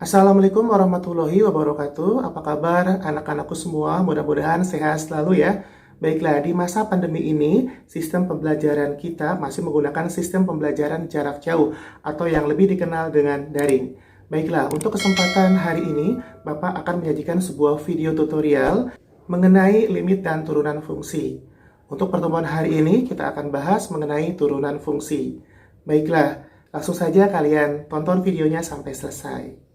Assalamualaikum warahmatullahi wabarakatuh. Apa kabar anak-anakku semua? Mudah-mudahan sehat selalu ya. Baiklah, di masa pandemi ini, sistem pembelajaran kita masih menggunakan sistem pembelajaran jarak jauh atau yang lebih dikenal dengan daring. Baiklah, untuk kesempatan hari ini, Bapak akan menyajikan sebuah video tutorial mengenai limit dan turunan fungsi. Untuk pertemuan hari ini, kita akan bahas mengenai turunan fungsi. Baiklah, langsung saja kalian tonton videonya sampai selesai.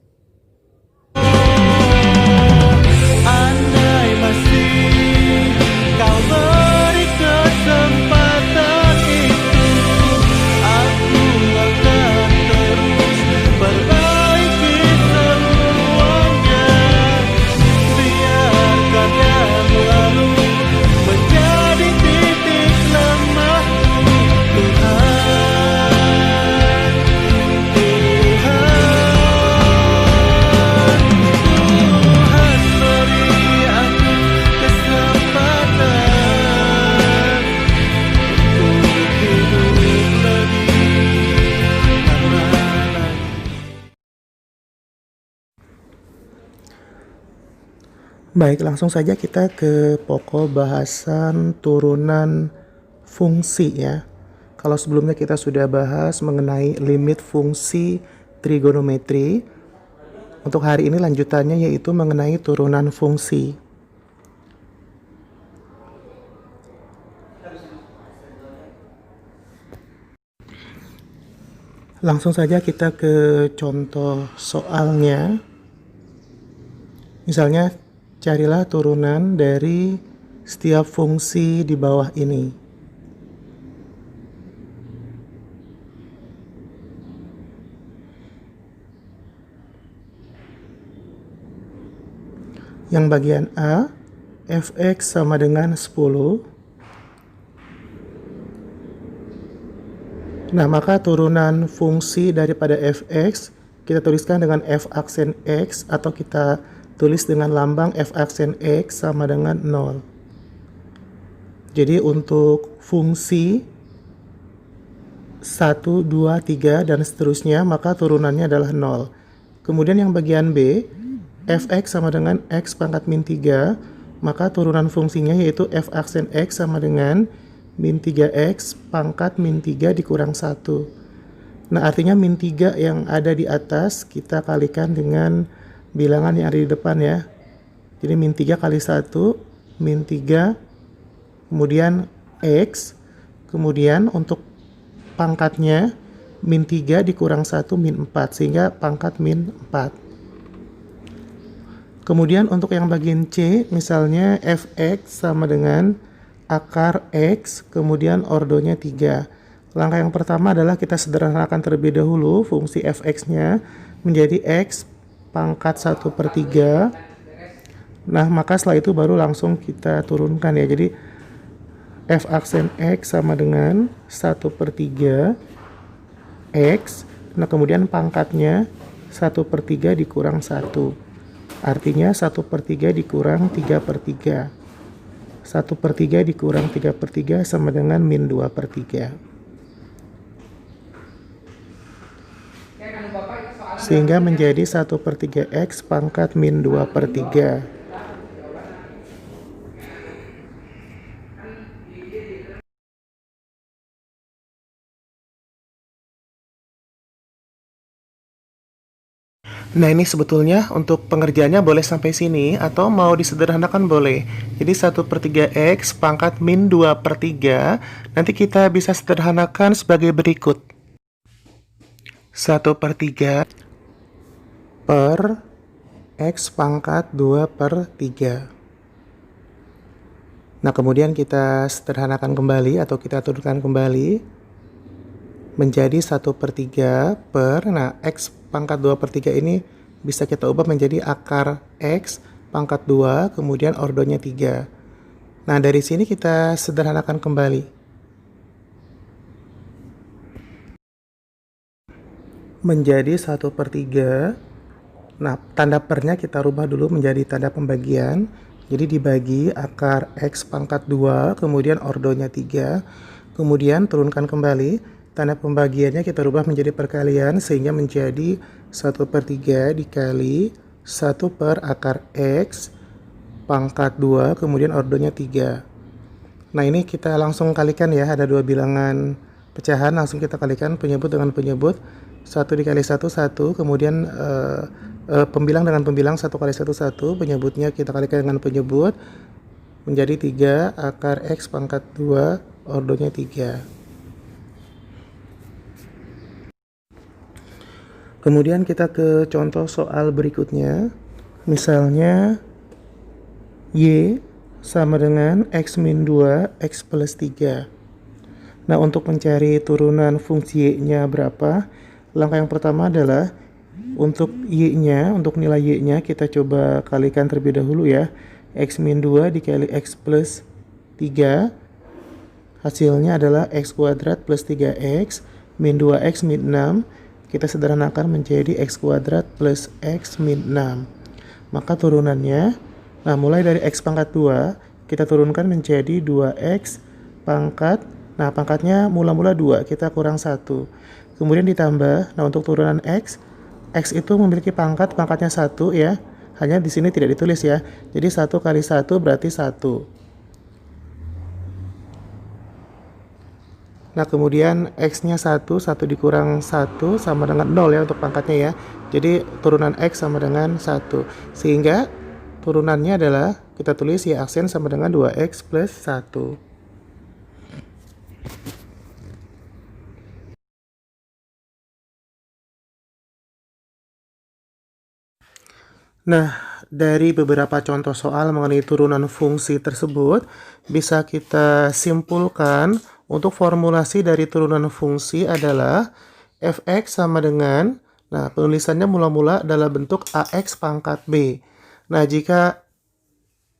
Andai masih kau beri kesempatan itu, aku akan terus perbaiki semuanya. Biarkan yang lalu menjadi titik lemahku, Tuhan. Tuhan beri aku kesempatan untuk hidup lebih lama lagi. Baik, langsung saja kita ke pokok bahasan turunan fungsi ya. Kalau sebelumnya kita sudah bahas mengenai limit fungsi trigonometri, untuk hari ini lanjutannya yaitu mengenai turunan fungsi. Langsung saja kita ke contoh soalnya. Misalnya, carilah turunan dari setiap fungsi di bawah ini. Yang bagian A, fx sama dengan 10. Nah, maka turunan fungsi daripada fx kita tuliskan dengan f aksen x atau kita tulis dengan lambang f aksen x sama dengan 0. Jadi untuk fungsi 1, 2, 3 dan seterusnya maka turunannya adalah 0. Kemudian yang bagian B, fx sama dengan x pangkat min 3, maka turunan fungsinya yaitu f aksen x sama dengan min 3x pangkat min 3 dikurang 1. Nah, artinya min 3 yang ada di atas kita kalikan dengan bilangan yang ada di depan ya. Jadi min 3 kali 1, min 3, kemudian x, kemudian untuk pangkatnya min 3 dikurang 1 min 4, sehingga pangkat min 4. Kemudian untuk yang bagian C, misalnya fx sama dengan akar x, kemudian ordonya 3. Langkah yang pertama adalah kita sederhanakan terlebih dahulu fungsi fx-nya menjadi x pangkat 1/3. Nah, maka setelah itu baru langsung kita turunkan ya. Jadi f aksen x sama dengan 1/3 x. Nah, kemudian pangkatnya 1/3 dikurang 1. Artinya 1/3 dikurang 3/3. 1/3 dikurang 3/3 sama dengan min 2/3. Sehingga menjadi 1/3 x pangkat min 2/3. Nah, ini sebetulnya untuk pengerjaannya boleh sampai sini atau mau disederhanakan boleh. Jadi 1/3 x pangkat min 2/3 nanti kita bisa sederhanakan sebagai berikut. 1/3 per x pangkat 2/3. Nah, kemudian kita sederhanakan kembali atau kita turunkan kembali. menjadi 1/3 per, nah X pangkat 2/3 ini bisa kita ubah menjadi akar X pangkat 2, kemudian ordonya 3. Nah, dari sini kita sederhanakan kembali. Menjadi 1/3. Nah, tanda pernya kita rubah dulu menjadi tanda pembagian. Jadi dibagi akar X pangkat 2, kemudian ordonya 3. Kemudian turunkan kembali. Tanda pembagiannya kita rubah menjadi perkalian sehingga menjadi 1/3 dikali 1 per akar X pangkat 2, kemudian ordonya 3. Nah, ini kita langsung kalikan ya, ada dua bilangan pecahan, langsung kita kalikan penyebut dengan penyebut. 1 dikali 1, 1, kemudian pembilang dengan pembilang 1 kali 1, 1, penyebutnya kita kalikan dengan penyebut, menjadi 3 akar X pangkat 2, ordonya 3. Kemudian kita ke contoh soal berikutnya. Misalnya Y sama dengan X min 2, X plus 3. Nah, untuk mencari turunan fungsi Y-nya berapa? Langkah yang pertama adalah untuk Y-nya, untuk nilai Y-nya kita coba kalikan terlebih dahulu ya. X min 2 dikali X plus 3. Hasilnya adalah X kuadrat plus 3X min 2X min 6. Kita sederhanakan menjadi X kuadrat plus X min 6. Maka turunannya, nah mulai dari X pangkat 2, kita turunkan menjadi 2X pangkat, nah pangkatnya mula-mula 2, kita kurang 1. Kemudian ditambah, nah untuk turunan X itu memiliki pangkatnya 1 ya, hanya di sini tidak ditulis ya. Jadi 1 kali 1 berarti 1. Nah, kemudian X-nya 1 dikurang 1 sama dengan 0 ya untuk pangkatnya ya. Jadi turunan X sama dengan 1. Sehingga turunannya adalah, kita tulis Y aksen sama dengan 2X plus 1. Nah, dari beberapa contoh soal mengenai turunan fungsi tersebut, bisa kita simpulkan untuk formulasi dari turunan fungsi adalah fx sama dengan, nah penulisannya mula-mula dalam bentuk ax pangkat b. Nah, jika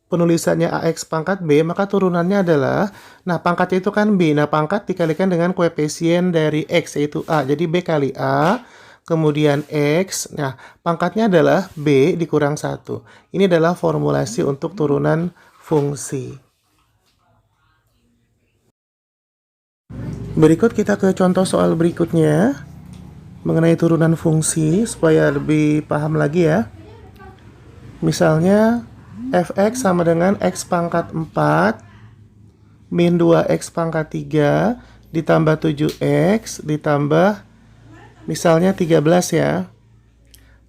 penulisannya ax pangkat b, maka turunannya adalah, nah pangkatnya itu kan b, nah pangkat dikalikan dengan koefisien dari x yaitu a, jadi b kali a, kemudian X, nah pangkatnya adalah B dikurang 1. Ini adalah formulasi untuk turunan fungsi. Berikut kita ke contoh soal berikutnya mengenai turunan fungsi supaya lebih paham lagi ya. Misalnya fx sama dengan x pangkat 4 min 2x pangkat 3 ditambah 7x ditambah misalnya 13 ya.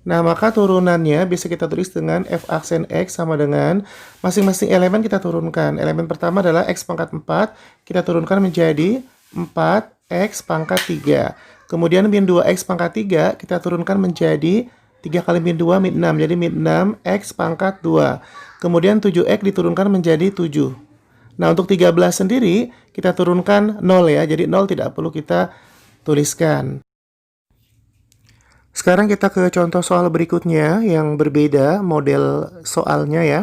Nah, maka turunannya bisa kita tulis dengan f aksen x sama dengan masing-masing elemen kita turunkan. Elemen pertama adalah x pangkat 4, kita turunkan menjadi 4x pangkat 3. Kemudian min 2x pangkat 3 kita turunkan menjadi 3 kali min 2 min 6, jadi min 6x pangkat 2. Kemudian 7x diturunkan menjadi 7. Nah, untuk 13 sendiri kita turunkan 0 ya, jadi 0 tidak perlu kita tuliskan. Sekarang kita ke contoh soal berikutnya yang berbeda model soalnya ya.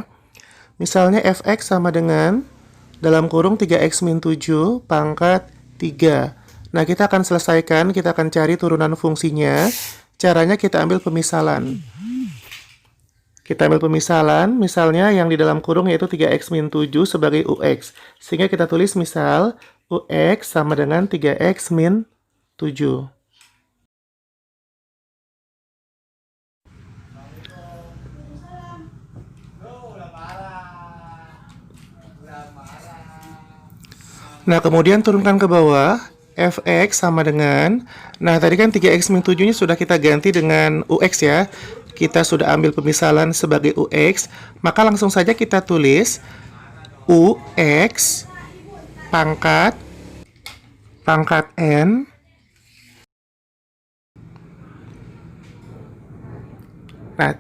Misalnya fx sama dengan dalam kurung 3x min 7 pangkat 3. Nah, kita akan selesaikan, kita akan cari turunan fungsinya. Caranya kita ambil pemisalan. Kita ambil pemisalan, misalnya yang di dalam kurung yaitu 3x min 7 sebagai ux. Sehingga kita tulis misal ux sama dengan 3x min 7. Nah, kemudian turunkan ke bawah, fx sama dengan, nah tadi kan 3x min 7-nya sudah kita ganti dengan ux ya. Kita sudah ambil pemisalan sebagai ux, maka langsung saja kita tulis ux pangkat n. Nah,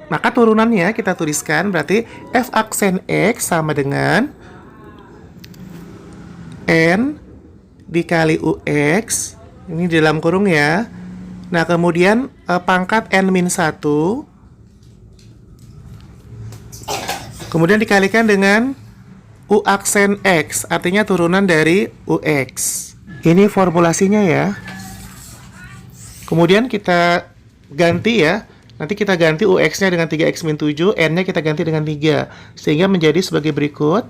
maka turunannya kita tuliskan berarti f aksen x sama dengan n dikali UX, ini di dalam kurung ya. Nah, kemudian pangkat N-1, kemudian dikalikan dengan U aksen X, artinya turunan dari UX. Ini formulasinya ya. Kemudian kita ganti ya. Nanti kita ganti UX-nya dengan 3x-7, N-nya kita ganti dengan 3. Sehingga menjadi sebagai berikut.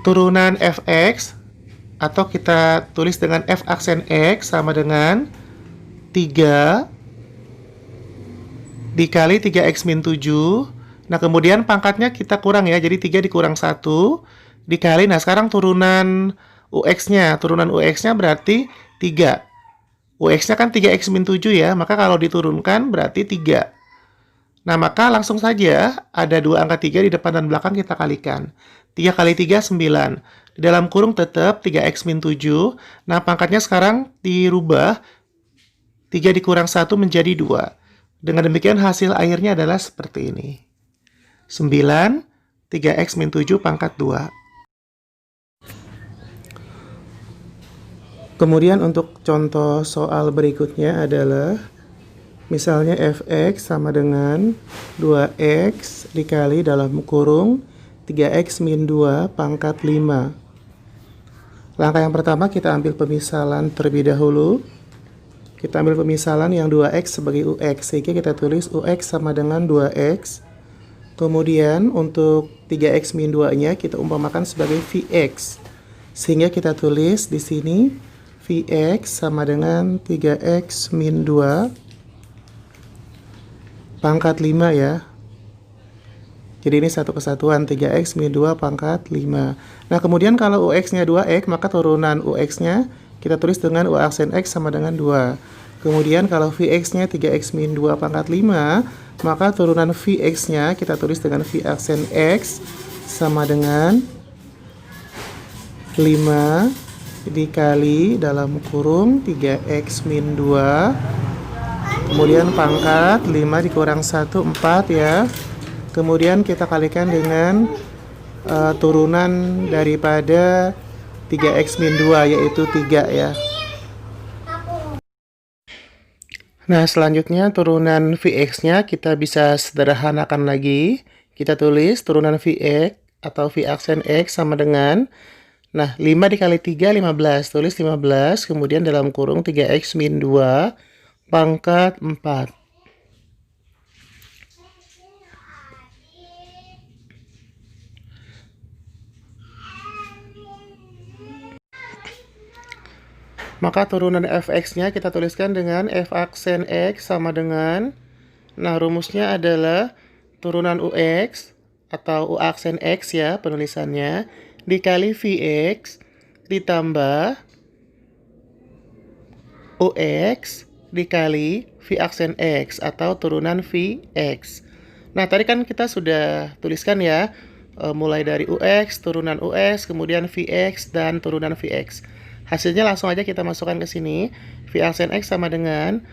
Turunan Fx, atau kita tulis dengan F aksen X sama dengan 3 dikali 3x-7. Nah, kemudian pangkatnya kita kurang ya. Jadi 3 dikurang 1 dikali. Nah, sekarang turunan UX-nya. Turunan UX-nya berarti 3. UX-nya kan 3x-7 ya, maka kalau diturunkan berarti 3. Nah, maka langsung saja ada dua angka 3 di depan dan belakang kita kalikan. 3 kali 3, 9. Di dalam kurung tetap 3x-7. Nah, pangkatnya sekarang dirubah. 3 dikurang 1 menjadi 2. Dengan demikian hasil akhirnya adalah seperti ini. 9, 3x-7 pangkat 2. Kemudian untuk contoh soal berikutnya adalah misalnya fx sama dengan 2x dikali dalam kurung 3x min 2 pangkat 5. Langkah yang pertama kita ambil pemisalan terlebih dahulu. Kita ambil pemisalan yang 2x sebagai ux, sehingga kita tulis ux sama dengan 2x. Kemudian untuk 3x min 2-nya kita umpamakan sebagai vx. Sehingga kita tulis di sini Vx sama dengan 3x min 2 pangkat 5 ya. Jadi ini satu kesatuan 3x min 2 pangkat 5. Nah, kemudian kalau UX-nya 2x, maka turunan UX-nya kita tulis dengan U aksen X sama dengan 2. Kemudian kalau Vx-nya 3x min 2 pangkat 5, maka turunan Vx-nya kita tulis dengan V aksen X sama dengan 5 dikali dalam kurung 3x min 2, kemudian pangkat 5 dikurang 1, 4 ya. Kemudian kita kalikan dengan turunan daripada 3x min 2, yaitu 3 ya. Nah, selanjutnya turunan Vx-nya kita bisa sederhanakan lagi. Kita tulis turunan Vx atau V aksen X sama dengan, nah, 5 dikali 3, 15. Tulis 15, kemudian dalam kurung 3x min 2 pangkat 4. Maka turunan fx-nya kita tuliskan dengan f aksen x sama dengan, nah, rumusnya adalah turunan ux atau u aksen x ya penulisannya, dikali Vx ditambah UX dikali V aksen X atau turunan Vx. Nah, tadi kan kita sudah tuliskan ya, mulai dari UX, turunan US, kemudian Vx, dan turunan Vx. Hasilnya langsung aja kita masukkan ke sini. V aksen X sama dengan,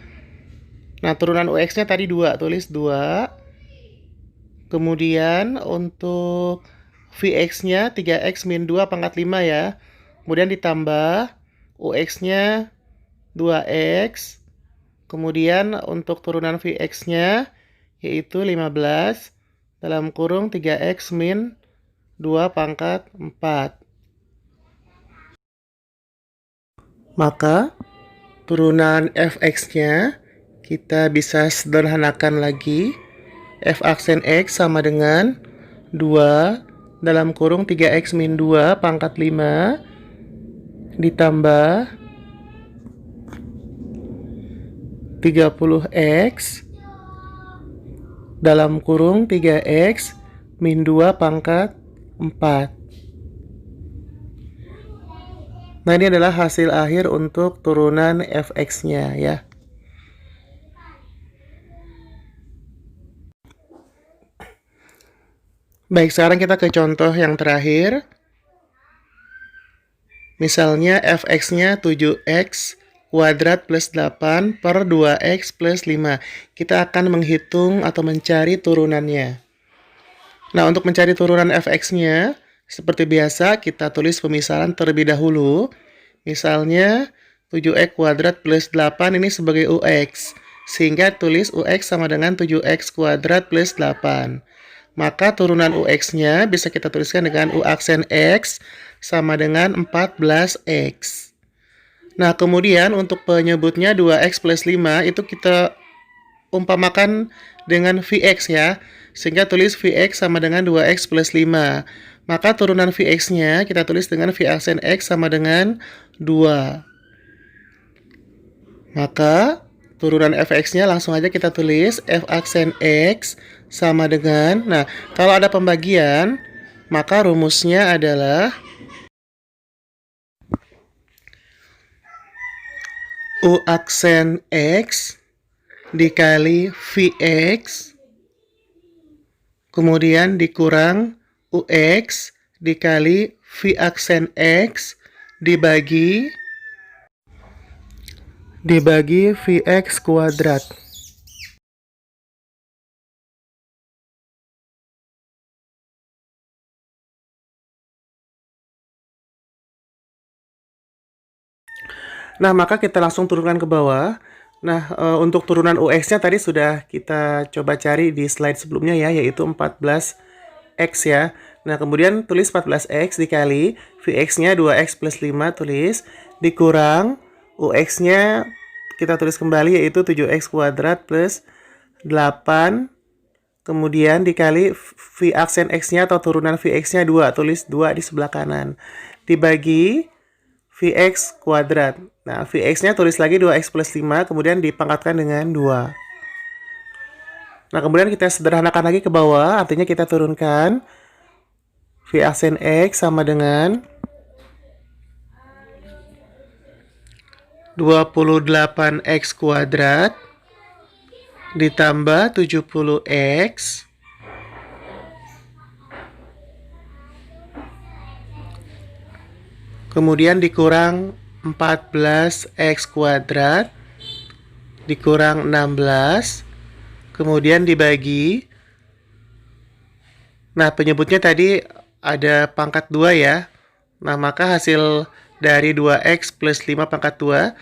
nah, turunan UX-nya tadi 2, tulis 2. Kemudian untuk Vx-nya 3x min 2 pangkat 5 ya. Kemudian ditambah UX-nya 2x. Kemudian untuk turunan Vx-nya yaitu 15 dalam kurung 3x min 2 pangkat 4. Maka turunan Fx-nya kita bisa sederhanakan lagi. F aksen X sama dengan 2 dalam kurung 3x min 2 pangkat 5 ditambah 30x dalam kurung 3x min 2 pangkat 4. Nah, ini adalah hasil akhir untuk turunan fx-nya ya. Baik, sekarang kita ke contoh yang terakhir. Misalnya fx-nya 7x kuadrat plus 8 per 2x plus 5. Kita akan menghitung atau mencari turunannya. Nah, untuk mencari turunan fx-nya, seperti biasa kita tulis pemisalan terlebih dahulu. Misalnya 7x kuadrat plus 8 ini sebagai UX. Sehingga tulis UX sama dengan 7x kuadrat plus 8. Maka turunan UX-nya bisa kita tuliskan dengan U aksen X sama dengan 14X. Nah, kemudian untuk penyebutnya 2X plus 5 itu kita umpamakan dengan Vx ya. Sehingga tulis Vx sama dengan 2X plus 5. Maka turunan Vx-nya kita tulis dengan V aksen X sama dengan 2. Maka turunan Fx-nya langsung aja kita tulis F aksen X sama dengan, nah kalau ada pembagian, maka rumusnya adalah U aksen X dikali Vx, kemudian dikurang UX dikali V aksen X dibagi Vx kuadrat. Nah, maka kita langsung turunkan ke bawah. Nah, untuk turunan UX-nya tadi sudah kita coba cari di slide sebelumnya ya, yaitu 14X ya. Nah, kemudian tulis 14X dikali Vx-nya 2X plus 5 tulis, dikurang UX-nya kita tulis kembali yaitu 7X kuadrat plus 8, kemudian dikali V aksen X-nya atau turunan Vx-nya 2, tulis 2 di sebelah kanan, dibagi Vx kuadrat. Nah, Vx-nya tulis lagi 2x plus 5, kemudian dipangkatkan dengan 2. Nah, kemudian kita sederhanakan lagi ke bawah, artinya kita turunkan V aksen X sama dengan 28x kuadrat ditambah 70x kemudian dikurang 14x kuadrat dikurang 16 kemudian dibagi, nah penyebutnya tadi ada pangkat 2 ya. Nah, maka hasil dari 2x plus 5 pangkat 2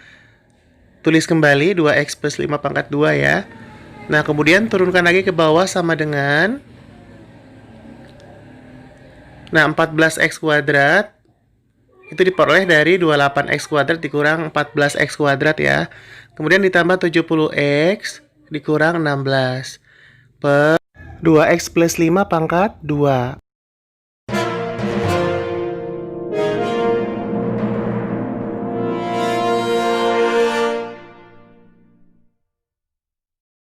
tulis kembali 2x plus 5 pangkat 2 ya. Nah, kemudian turunkan lagi ke bawah sama dengan 14x kuadrat itu diperoleh dari 28x kuadrat dikurang 14x kuadrat ya. Kemudian ditambah 70x dikurang 16 per 2x plus 5 pangkat 2.